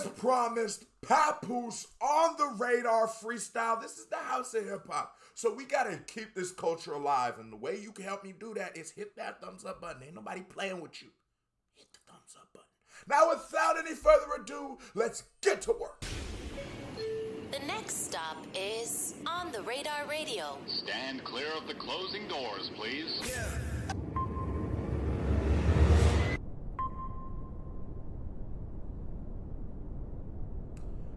As promised, Papoose on the Radar freestyle. This is the house of hip hop. So we gotta keep this culture alive. And the way you can help me do that is hit that thumbs up button. Ain't nobody playing with you. Hit the thumbs up button. Now without any further ado, let's get to work. The next stop is On The Radar Radio. Stand clear of the closing doors, please. Yeah.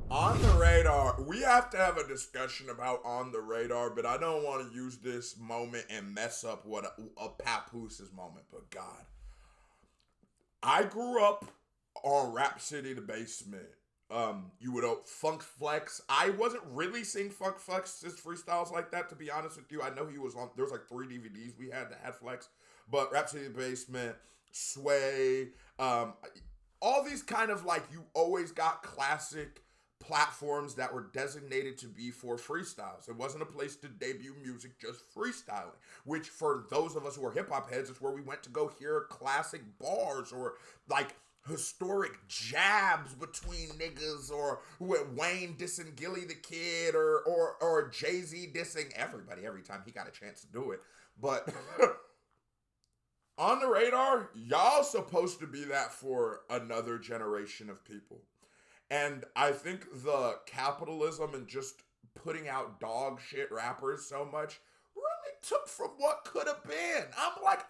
On the Radar, we have to have a discussion about On the Radar, but I don't want to use this moment and mess up what a Papoose's moment, but God. I grew up on Rap City, the Basement. You would Funk Flex. I wasn't really seeing Funk Flex's freestyles like that, to be honest with you. I know he was on, there was like 3 DVDs we had that had Flex, but Rap City, the Basement, Sway, all these kind of like, you always got classic platforms that were designated to be for freestyles. It wasn't a place to debut music, just freestyling, which for those of us who are hip-hop heads is where we went to go hear classic bars or like historic jabs between niggas, or Wayne dissing Gilly the Kid, or Jay-Z dissing everybody every time he got a chance to do it. But On the Radar, y'all supposed to be that for another generation of people. And I think the capitalism and just putting out dog shit rappers so much really took from what could have been. I'm like,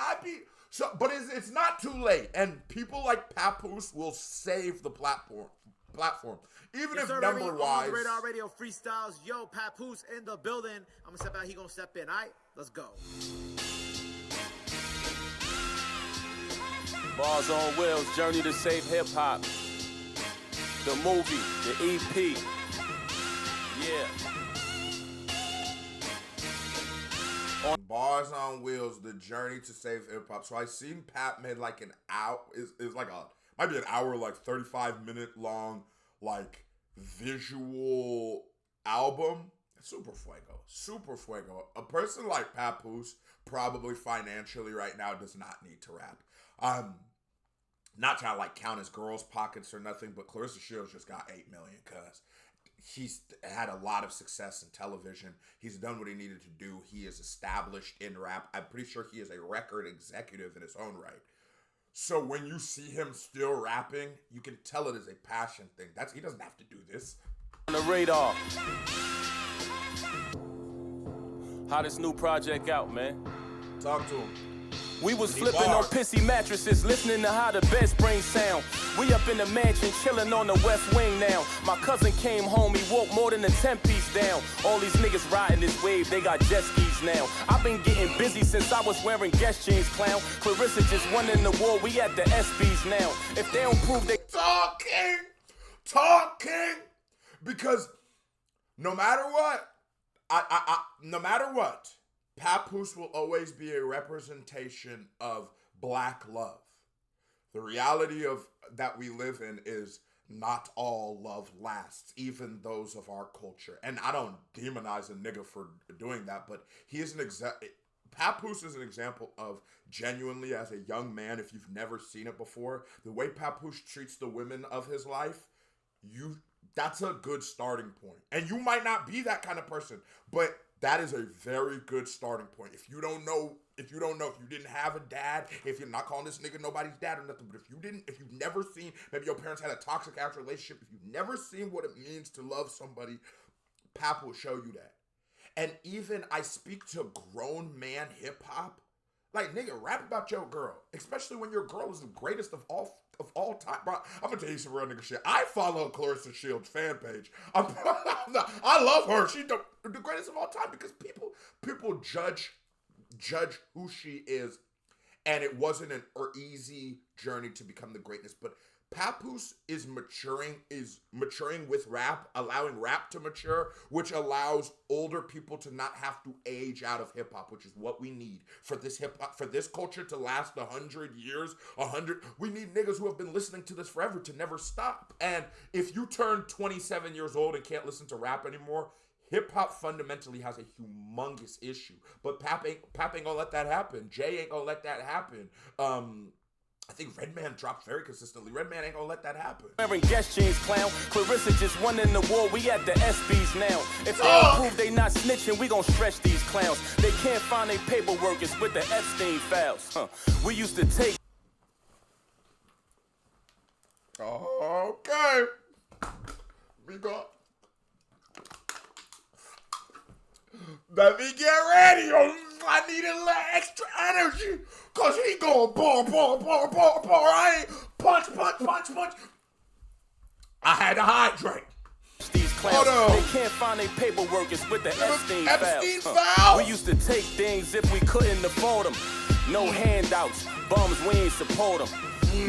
but it's not too late. And people like Papoose will save the platform. Even if number-wise. On the Radar Radio freestyles. Yo, Papoose in the building. I'm gonna step out, he gonna step in. All right, let's go. Bars on Wheels, Journey to Save Hip Hop. The movie, the EP, yeah. Bars on Wheels, the Journey to Save Hip Hop. So I seen Pat made like an hour, is like might be an hour, like 35-minute long, like visual album. Super fuego. A person like Papoose, probably financially right now, does not need to rap. Not trying to like count his girls' pockets or nothing, but Clarissa Shields just got 8 million because he's had a lot of success in television. He's done what he needed to do. He is established in rap. I'm pretty sure he is a record executive in his own right. So when you see him still rapping, you can tell it is a passion thing. He doesn't have to do this. On the Radar. Hottest new project out, man. Talk to him. We was flipping on pissy mattresses, listening to how the bed springs sound. We up in the mansion, chilling on the west wing now. My cousin came home, he woke more than a 10-piece down. All these niggas riding this wave, they got jet skis now. I've been getting busy since I was wearing Guess jeans, clown. Clarissa just won in the war, we at the SBs now. If they don't prove they talking, because no matter what, no matter what, Papoose will always be a representation of black love. The reality of that we live in is not all love lasts, even those of our culture. And I don't demonize a nigga for doing that, but he is Papoose is an example of genuinely, as a young man, if you've never seen it before, the way Papoose treats the women of his life, that's a good starting point. And you might not be that kind of person, but that is a very good starting point. If you didn't have a dad, if you're not calling this nigga nobody's dad or nothing, but if you've never seen, maybe your parents had a toxic ass relationship, if you've never seen what it means to love somebody, Pap will show you that. And even I speak to grown man hip hop, like, nigga, rap about your girl, especially when your girl is the greatest of all time. Bro, I'm gonna tell you some real nigga shit. I follow Clarissa Shields' fan page. I love her. She's the greatest of all time because people judge who she is, and it wasn't an easy journey to become the greatness. But Papoose is maturing with rap, allowing rap to mature, which allows older people to not have to age out of hip hop, which is what we need for this hip hop, for this culture to last 100 years. We need niggas who have been listening to this forever to never stop. And if you turn 27 years old and can't listen to rap anymore, hip hop fundamentally has a humongous issue. But Pap ain't gonna let that happen. Jay ain't gonna let that happen. I think Redman dropped very consistently. Redman ain't gonna let that happen. Wearing guest jeans, clown. Clarissa just won in the war. We at the SBs now. If they don't prove they not snitching, we gon' stretch these clowns. They can't find their paperwork. It's with the Epstein files. We used to take. Okay. We got. Let me get ready. I need a little extra energy. Cause he going ball. I ain't punch. I had to hydrate. These clowns, they can't find their paperwork. It's with the Epstein files. We used to take things if we couldn't afford them. No handouts, bums, we ain't support them.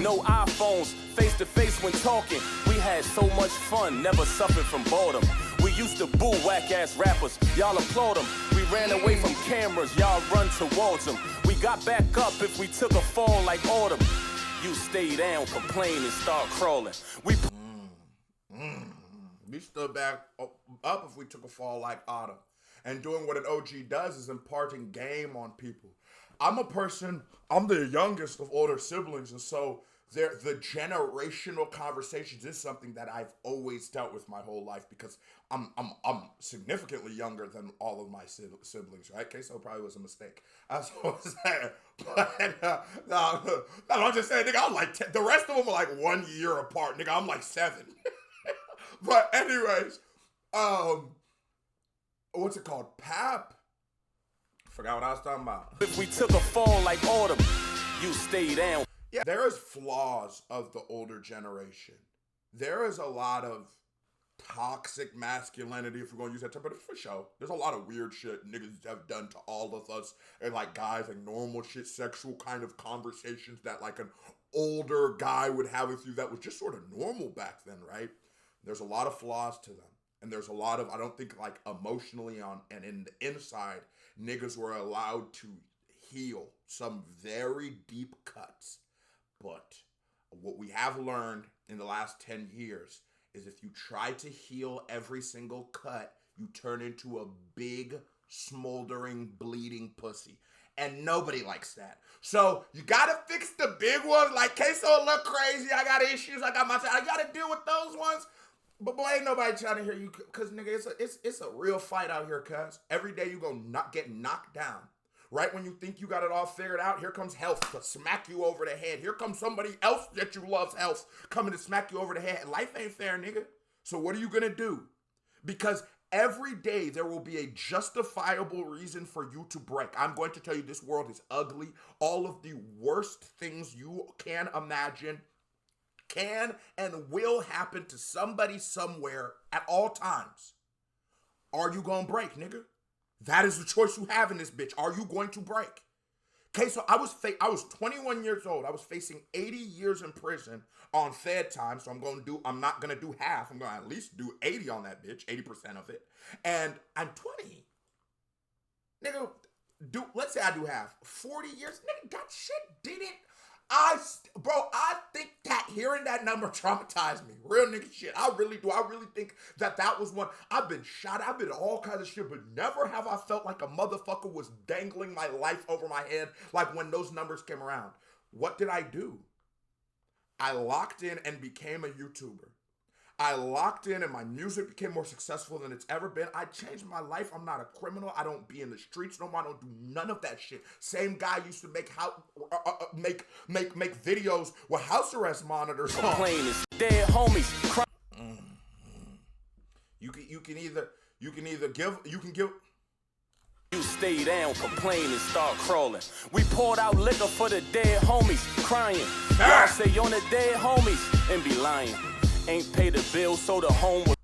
No iPhones, face to face when talking. We had so much fun, never suffered from boredom. We used to boo whack-ass rappers, y'all applaud them. We ran away from cameras, y'all run towards them. We got back up if we took a fall like autumn. You stay down, complain, and start crawling. We stood back up if we took a fall like autumn. And doing what an OG does is imparting game on people. I'm the youngest of older siblings, and so the generational conversations is something that I've always dealt with my whole life because I'm significantly younger than all of my siblings, right? Queso probably was a mistake. That's what I'm saying. But no, I'm just saying, nigga, I'm like 10, the rest of them are like 1 year apart, nigga. I'm like 7. But anyways, what's it called? Pap. Forgot what I was talking about. If we took a fall like autumn, you stay down. Yeah, there is flaws of the older generation. There is a lot of toxic masculinity, if we're going to use that term, but for sure, there's a lot of weird shit niggas have done to all of us, and like guys, like normal shit, sexual kind of conversations that like an older guy would have with you that was just sort of normal back then, right? There's a lot of flaws to them. And there's a lot of, I don't think like emotionally and in the inside, niggas were allowed to heal some very deep cuts. But what we have learned in the last 10 years is if you try to heal every single cut, you turn into a big, smoldering, bleeding pussy. And nobody likes that. So you gotta fix the big ones. Like Queso look crazy. I got issues. I gotta deal with those ones. But boy, ain't nobody trying to hear you, cause nigga, it's a real fight out here, cuz. Every day you gonna get knocked down. Right when you think you got it all figured out, here comes health to smack you over the head. Here comes somebody else that you love's health coming to smack you over the head. Life ain't fair, nigga. So what are you gonna do? Because every day there will be a justifiable reason for you to break. I'm going to tell you this world is ugly. All of the worst things you can imagine can and will happen to somebody somewhere at all times. Are you gonna break, nigga? That is the choice you have in this bitch. Are you going to break? Okay, so I was 21 years old. I was facing 80 years in prison on Fed time. So I'm not gonna do half. I'm gonna at least do 80 on that bitch, 80% of it. And I'm 20. Nigga, let's say I do half. 40 years, nigga, that shit didn't. I think that hearing that number traumatized me. Real nigga shit. I really do. I really think that was one. I've been shot. I've been all kinds of shit, but never have I felt like a motherfucker was dangling my life over my head like when those numbers came around. What did I do? I locked in and became a YouTuber. I locked in and my music became more successful than it's ever been. I changed my life. I'm not a criminal. I don't be in the streets no more. I don't do none of that shit. Same guy used to make videos with house arrest monitors on. Complain is dead homies. You can either give. You stay down, complain, and start crawling. We poured out liquor for the dead homies, crying. Y'all say on the dead homies and be lying. Ain't pay the bill, so the home was.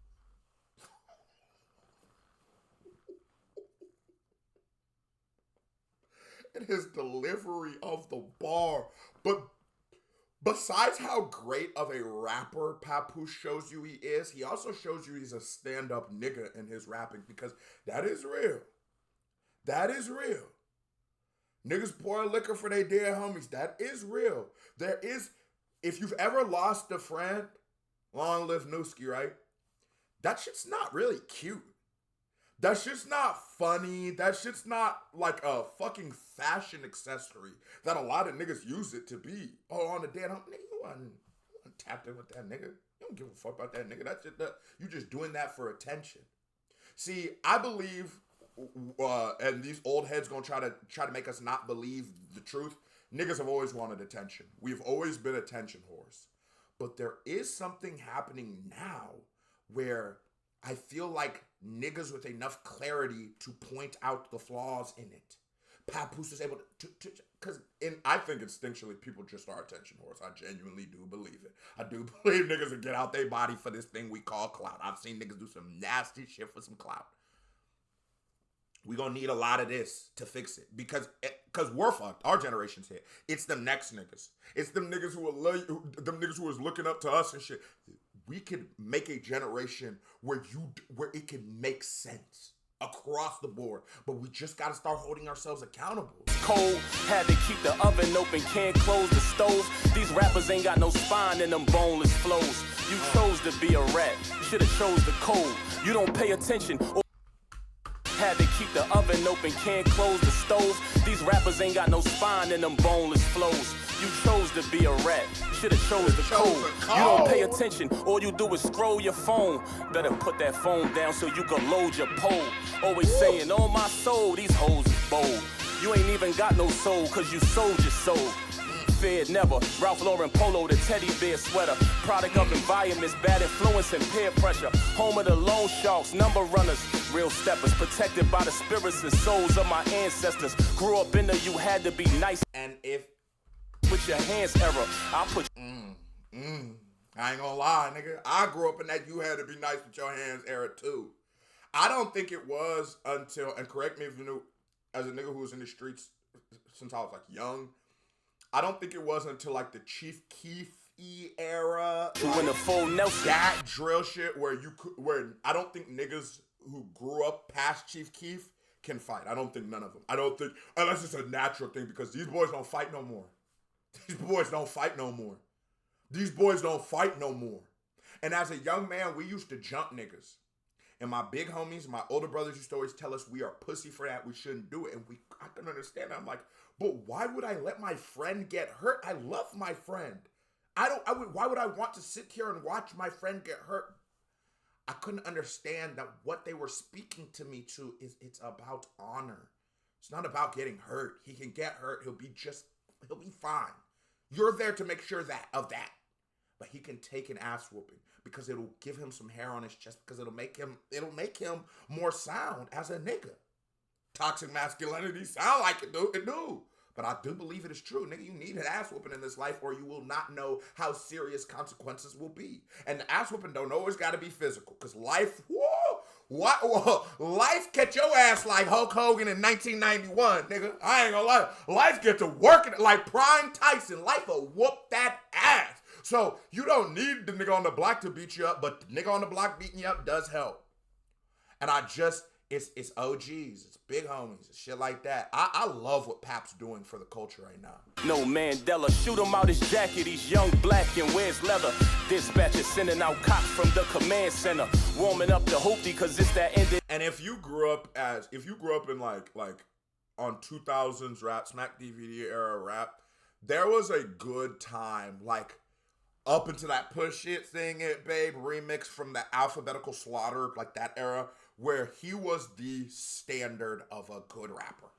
And his delivery of the bar. But besides how great of a rapper Papoose shows you he is, he also shows you he's a stand-up nigga in his rapping, because that is real. That is real. Niggas pour liquor for their dead homies. That is real. There is, if you've ever lost a friend, long live Newski, right? That shit's not really cute. That shit's not funny. That shit's not like a fucking fashion accessory that a lot of niggas use it to be. Oh, on the damn nigga, you wasn't tapped in with that nigga. You don't give a fuck about that nigga. That shit, you just doing that for attention. See, I believe, and these old heads gonna try to make us not believe the truth. Niggas have always wanted attention. We've always been attention whores. But there is something happening now where I feel like niggas with enough clarity to point out the flaws in it. Papoose is able to because I think instinctually people just are attention whores. I genuinely do believe it. I do believe niggas will get out their body for this thing we call clout. I've seen niggas do some nasty shit for some clout. We gonna need a lot of this to fix it because we're fucked. Our generation's hit. It's the next niggas. It's them niggas who will them niggas who is looking up to us and shit. We could make a generation where it can make sense across the board, but we just gotta start holding ourselves accountable. Cold, had to keep the oven open, can't close the stove. These rappers ain't got no spine in them boneless flows. You chose to be a rat, you should've chose the cold. You don't pay attention. Had to keep the oven open, can't close the stove. These rappers ain't got no spine in them boneless flows. You chose to be a rat, should've chose the code. You don't pay attention, all you do is scroll your phone. Better put that phone down so you can load your pole. Always saying, oh my soul, these hoes is bold. You ain't even got no soul, cause you sold your soul. Feared never, Ralph Lauren polo, the teddy bear sweater. Product of environments, bad influence and peer pressure. Home of the loan sharks, number runners. Real steppers, protected by the spirits and souls of my ancestors. Grew up in the you had to be nice. And if with your hands era, I'll put I ain't gonna lie, nigga. I grew up in that you had to be nice with your hands era too. I don't think it was until, and correct me if you knew, as a nigga who was in the streets since I was like young, I don't think it was until like the Chief Keef era, when the full Nelson, that drill shit where I don't think niggas who grew up past Chief Keef can fight. I don't think none of them. I don't think, unless it's a natural thing, because these boys don't fight no more. These boys don't fight no more. These boys don't fight no more. And as a young man, we used to jump niggas. And my big homies, my older brothers used to always tell us we are pussy for that. We shouldn't do it. And I couldn't understand. I'm like, but why would I let my friend get hurt? I love my friend. Why would I want to sit here and watch my friend get hurt? I couldn't understand that what they were speaking to me to is it's about honor. It's not about getting hurt. He can get hurt. He'll be fine. You're there to make sure of that. But he can take an ass whooping because it'll give him some hair on his chest, because it'll make him more sound as a nigga. Toxic masculinity sound like it do. But I do believe it is true. Nigga, you need an ass whooping in this life or you will not know how serious consequences will be. And the ass whooping don't always got to be physical, because life, life catch your ass like Hulk Hogan in 1991, nigga. I ain't gonna lie. Life get to working like Prime Tyson. Life will whoop that ass. So you don't need the nigga on the block to beat you up, but the nigga on the block beating you up does help. And it's OGs, it's big homies, it's shit like that. I love what Pap's doing for the culture right now. No Mandela, shoot him out his jacket, he's young, black, and wears leather. Dispatcher sending out cops from the command center, warming up the hoopty, cause it's that ended. And if you grew up in like on 2000s rap, Smack DVD era rap, there was a good time, like up into that Push It, Sing It, Babe remix from the Alphabetical Slaughter, like that era, where he was the standard of a good rapper.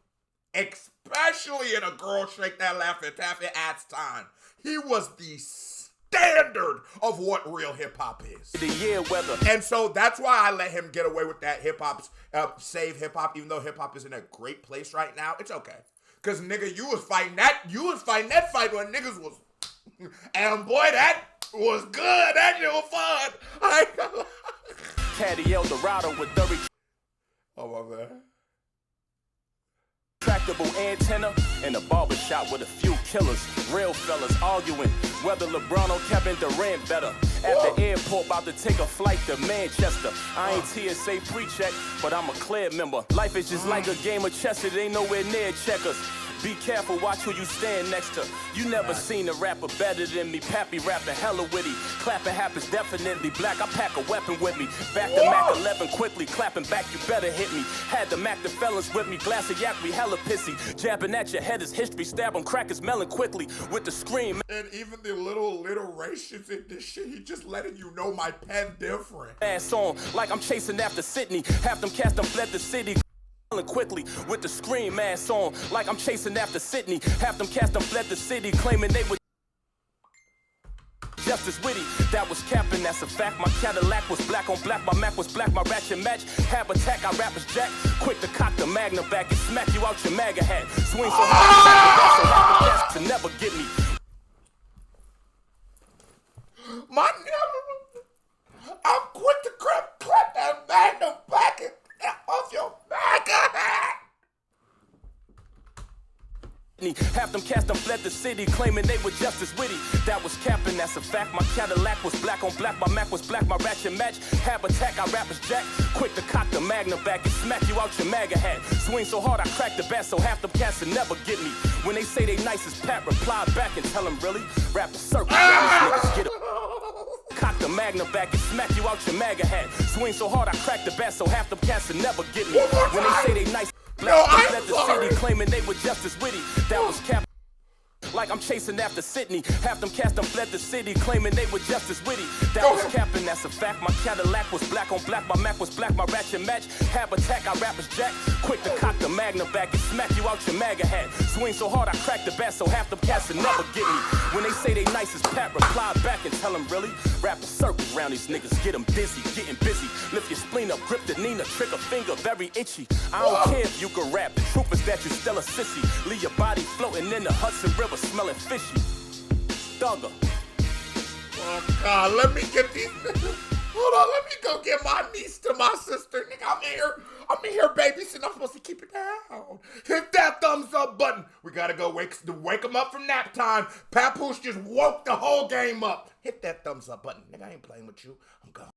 Especially in a Girl Shake That Laugh and Tap It ass time. He was the standard of what real hip-hop is. The year weather. And so that's why I let him get away with that hip-hop, save hip-hop, even though hip-hop is in a great place right now. It's okay. Because, nigga, you was fighting that fight when niggas was... And, boy, that was good. That shit was fun. I ain't gonna lie. Caddy Eldorado with the Oh, my man. retractable antenna in a barbershop with a few killers. Real fellas arguing whether LeBron or Kevin Durant better. At the airport, about to take a flight to Manchester. I ain't TSA pre-check, but I'm a clear member. Life is just like a game of chess, it ain't nowhere near checkers. Be careful, watch who you stand next to. You never seen a rapper better than me. Pappy rapping hella witty. Clapping happens definitely black. I pack a weapon with me. Back to Mac 11 quickly. Clapping back, you better hit me. Had the Mac the fellas with me. Glass of yak, we hella pissy. Jabbing at your head is history. Stab 'em, crackers melon quickly with the scream. And even the little alliterations in this shit, he just letting you know my pen different. Ass on like I'm chasing after Sydney. Half them cast them fled the city. Quickly with the scream ass on like I'm chasing after Sydney. Half them cast them fled the city claiming they were just as witty. That was capping, that's a fact. My Cadillac was black on black, my Mac was black, my ratchet match. Have attack, I rappers jack. Quick to cock the Magnum back and smack you out your MAGA hat. Swing so hard, so half the best to never get me. My nigga, I'm quick to clap that Magnum back and off your MAGA hat. Half them cast them fled the city, claiming they were just as witty. That was capping, that's a fact. My Cadillac was black on black, my Mac was black, my ratchet match. Have attack, I rappers jack. Quick to cock the Magnum back and smack you out your MAGA hat. Swing so hard I crack the bat, so half them cats will never get me. When they say they nice as Pat, reply back and tell them really. Rappers circle, niggas get 'em. Cock the Magnum back and smack you out your MAGA hat. Swing so hard I crack the bat, so half them cats will never get me. When they say they nice. No, I'm fled the sorry. city, claiming they were just as witty. That was cap. Like I'm chasing after Sydney. Half them cast them fled the city, claiming they were just as witty. That was capping, that's a fact. My Cadillac was black on black, my Mac was black, my ratchet match. Have attack, I rappers jack. Quick to cock the Magnum back and smack you out your MAGA hat. Swing so hard I crack the bat, so half them cats will never get me. When they say they nice as Pat, reply back and tell them really. Rappers circle around these niggas, get them dizzy, getting busy. Lift your spleen up, grip the Nina, trigger finger, very itchy. I don't care if you can rap, the truth is that you still a sissy. Leave your body floating in the Hudson River, smelling fishy. Thugger. Oh God, let me get these. Hold on, let me go get my niece to my sister. Nigga, I'm in here babysitting. I'm supposed to keep it down. Hit that thumbs up button. We gotta go wake them up from nap time. Papoose just woke the whole game up. Hit that thumbs up button. Nigga, I ain't playing with you. I'm gone.